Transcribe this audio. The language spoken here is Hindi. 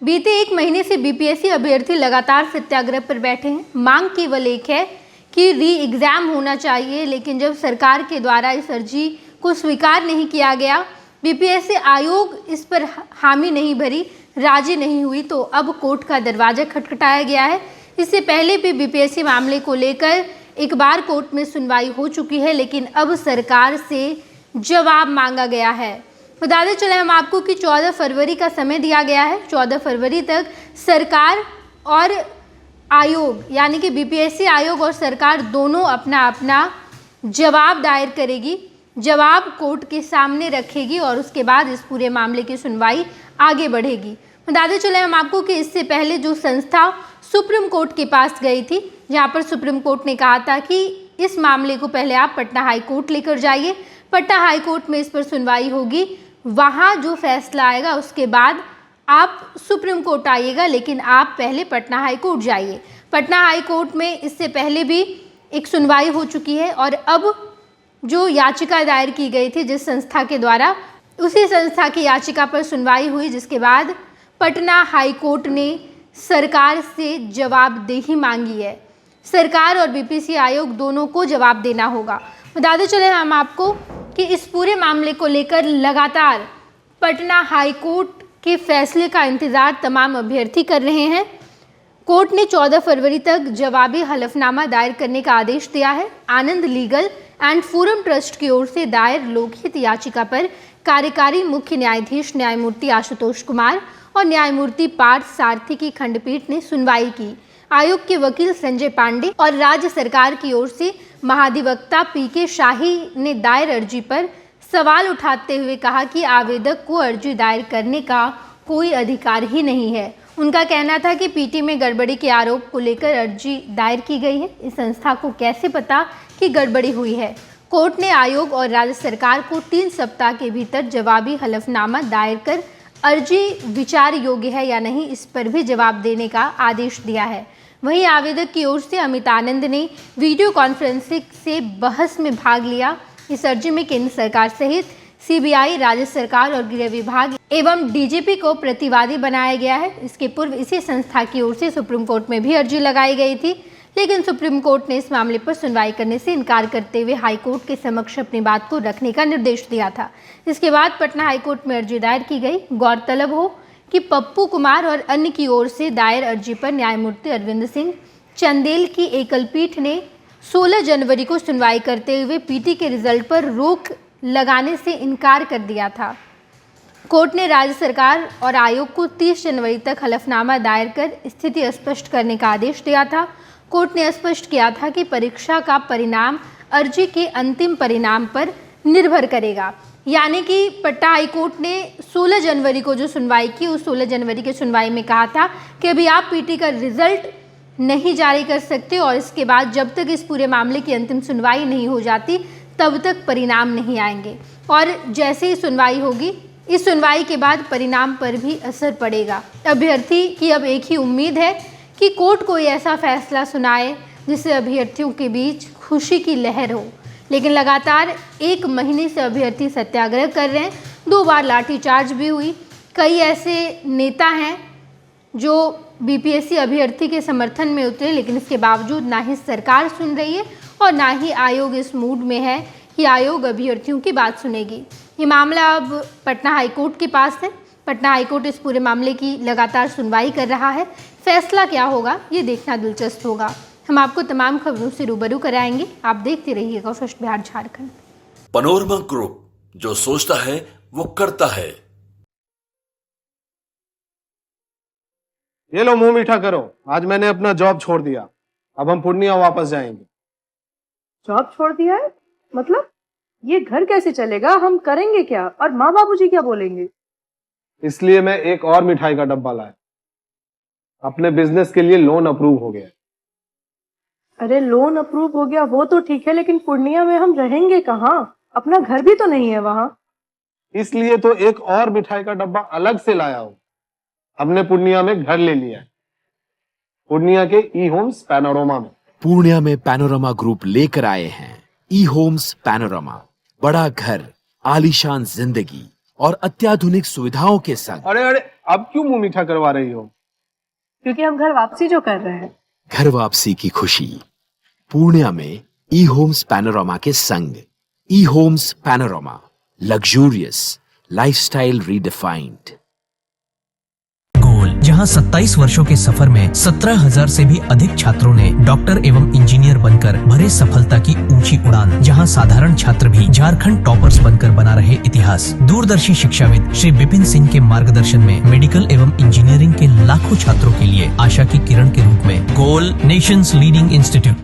बीते एक महीने से बीपीएससी अभ्यर्थी लगातार सत्याग्रह पर बैठे हैं। मांग केवल एक है कि री एग्जाम होना चाहिए, लेकिन जब सरकार के द्वारा इस अर्जी को स्वीकार नहीं किया गया, बीपीएससी आयोग इस पर हामी नहीं भरी, राजी नहीं हुई, तो अब कोर्ट का दरवाजा खटखटाया गया है। इससे पहले भी बीपीएससी मामले को लेकर एक बार कोर्ट में सुनवाई हो चुकी है, लेकिन अब सरकार से जवाब मांगा गया है। बताते चले हम आपको कि 14 फरवरी का समय दिया गया है। 14 फरवरी तक सरकार और आयोग यानी कि बीपीएससी आयोग और सरकार दोनों अपना अपना जवाब दायर करेगी, जवाब कोर्ट के सामने रखेगी और उसके बाद इस पूरे मामले की सुनवाई आगे बढ़ेगी। बताते चले हम आपको कि इससे पहले जो संस्था सुप्रीम कोर्ट के पास गई थी, जहां पर सुप्रीम कोर्ट ने कहा था कि इस मामले को पहले आप पटना हाई कोर्ट लेकर जाइए, पटना हाई कोर्ट में इस पर सुनवाई होगी, वहाँ जो फैसला आएगा उसके बाद आप सुप्रीम कोर्ट आइएगा, लेकिन आप पहले पटना हाई कोर्ट जाइए। पटना हाई कोर्ट में इससे पहले भी एक सुनवाई हो चुकी है और अब जो याचिका दायर की गई थी जिस संस्था के द्वारा, उसी संस्था की याचिका पर सुनवाई हुई, जिसके बाद पटना हाई कोर्ट ने सरकार से जवाबदेही मांगी है। सरकार और बीपीएससी आयोग दोनों को जवाब देना होगा। बताते चले हम आपको कि इस पूरे मामले को लेकर लगातार पटना हाई कोर्ट के फैसले का इंतजार तमाम अभ्यर्थी कर रहे हैं। कोर्ट ने 14 फरवरी तक जवाबी हलफनामा दायर करने का आदेश दिया है। आनंद लीगल एंड फोरम ट्रस्ट की ओर से दायर लोकहित याचिका पर कार्यकारी मुख्य न्यायाधीश न्यायमूर्ति आशुतोष कुमार और न्यायमूर्ति पार्थ सारथी की खंडपीठ ने सुनवाई की। आयोग के वकील संजय पांडे और राज्य सरकार की ओर से महाधिवक्ता पीके शाही ने दायर अर्जी पर सवाल उठाते हुए कहा कि आवेदक को अर्जी दायर करने का कोई अधिकार ही नहीं है। उनका कहना था कि पीटी में गड़बड़ी के आरोप को लेकर अर्जी दायर की गई है। इस संस्था को कैसे पता कि गड़बड़ी हुई है? कोर्ट ने आयोग और राज्य सरकार को 3 सप्ताह के भीतर जवाबी हलफनामा दायर कर अर्जी विचार योग्य है या नहीं, इस पर भी जवाब देने का आदेश दिया है। वहीं आवेदक की ओर से अमित आनंद ने वीडियो कॉन्फ्रेंसिंग से बहस में भाग लिया। इस अर्जी में केंद्र सरकार सहित सीबीआई, राज्य सरकार और गृह विभाग एवं डीजीपी को प्रतिवादी बनाया गया है। इसके पूर्व इसी संस्था की ओर से सुप्रीम कोर्ट में भी अर्जी लगाई गई थी, लेकिन सुप्रीम कोर्ट ने इस मामले पर सुनवाई करने से इनकार करते हुए हाई कोर्ट के समक्ष अपनी बात को रखने का निर्देश दिया था। इसके बाद पटना हाई कोर्ट में अर्जी दायर की गई। गौरतलब हो कि पप्पू कुमार और अन्य की ओर से दायर अर्जी पर न्यायमूर्ति अरविंद सिंह चंदेल की एकल पीठ ने 16 जनवरी को सुनवाई करते हुए पीटी के रिजल्ट पर रोक लगाने से इनकार कर दिया था। कोर्ट ने राज्य सरकार और आयोग को 30 जनवरी तक हलफनामा दायर कर स्थिति स्पष्ट करने का आदेश दिया था। कोर्ट ने स्पष्ट किया था कि परीक्षा का परिणाम अर्जी के अंतिम परिणाम पर निर्भर करेगा। यानी कि पटना हाई कोर्ट ने 16 जनवरी को जो सुनवाई की, उस 16 जनवरी की सुनवाई में कहा था कि अभी आप पीटी का रिजल्ट नहीं जारी कर सकते और इसके बाद जब तक इस पूरे मामले की अंतिम सुनवाई नहीं हो जाती तब तक परिणाम नहीं आएंगे। और जैसे ही सुनवाई होगी, इस सुनवाई के बाद परिणाम पर भी असर पड़ेगा। अभ्यर्थी की अब एक ही उम्मीद है कि कोर्ट कोई ऐसा फैसला सुनाए जिससे अभ्यर्थियों के बीच खुशी की लहर हो। लेकिन लगातार एक महीने से अभ्यर्थी सत्याग्रह कर रहे हैं। 2 बार लाठीचार्ज भी हुई। कई ऐसे नेता हैं जो बीपीएससी अभ्यर्थी के समर्थन में उतरे, लेकिन इसके बावजूद ना ही सरकार सुन रही है और ना ही आयोग इस मूड में है कि आयोग अभ्यर्थियों की बात सुनेगी। ये मामला अब पटना हाई कोर्ट के पास है। पटना हाई कोर्ट इस पूरे मामले की लगातार सुनवाई कर रहा है। फैसला क्या होगा ये देखना दिलचस्प होगा। हम आपको तमाम खबरों से रूबरू कराएंगे। आप देखते रहिएगा first Bihar Jharkhand. Panorama group, जो सोचता है वो करता है। ये लो, मुंह मीठा करो। आज मैंने अपना जॉब छोड़ दिया। अब हम पूर्णिया वापस जाएंगे। जॉब छोड़ दिया है? मतलब ये घर कैसे चलेगा? हम करेंगे क्या? और माँ बाबूजी क्या बोलेंगे? इसलिए मैं एक और मिठाई का डब्बा लाया। अपने बिजनेस के लिए लोन अप्रूव हो गया। अरे लोन अप्रूव हो गया वो तो ठीक है, लेकिन पूर्णिया में हम रहेंगे कहाँ? अपना घर भी तो नहीं है वहाँ। इसलिए तो एक और मिठाई का डब्बा अलग से लाया हूँ। हमने पूर्णिया में घर ले लिया है, पूर्णिया के ई होम्स पैनोरमा में। पूर्णिया में पैनोरमा ग्रुप लेकर आए हैं ई होम्स पैनोरमा। बड़ा घर, आलीशान जिंदगी और अत्याधुनिक सुविधाओं के संग। अरे अब क्यों मुंह मीठा करवा रही हो? क्योंकि हम घर वापसी जो कर रहे हैं। घर वापसी की खुशी पूर्णिया में ई होम्स पैनोरामा के संग। E homes panorama, luxurious lifestyle redefined. गोल, जहां 27 वर्षों के सफर में 17,000 से भी अधिक छात्रों ने डॉक्टर एवं इंजीनियर बनकर भरे सफलता की ऊंची उड़ान। जहां साधारण छात्र भी झारखंड टॉपर्स बनकर बना रहे इतिहास। दूरदर्शी शिक्षाविद श्री विपिन सिंह के मार्गदर्शन में मेडिकल एवं इंजीनियरिंग के लाखों छात्रों के लिए आशा की किरण के रूप में गोल, नेशंस लीडिंग इंस्टीट्यूट।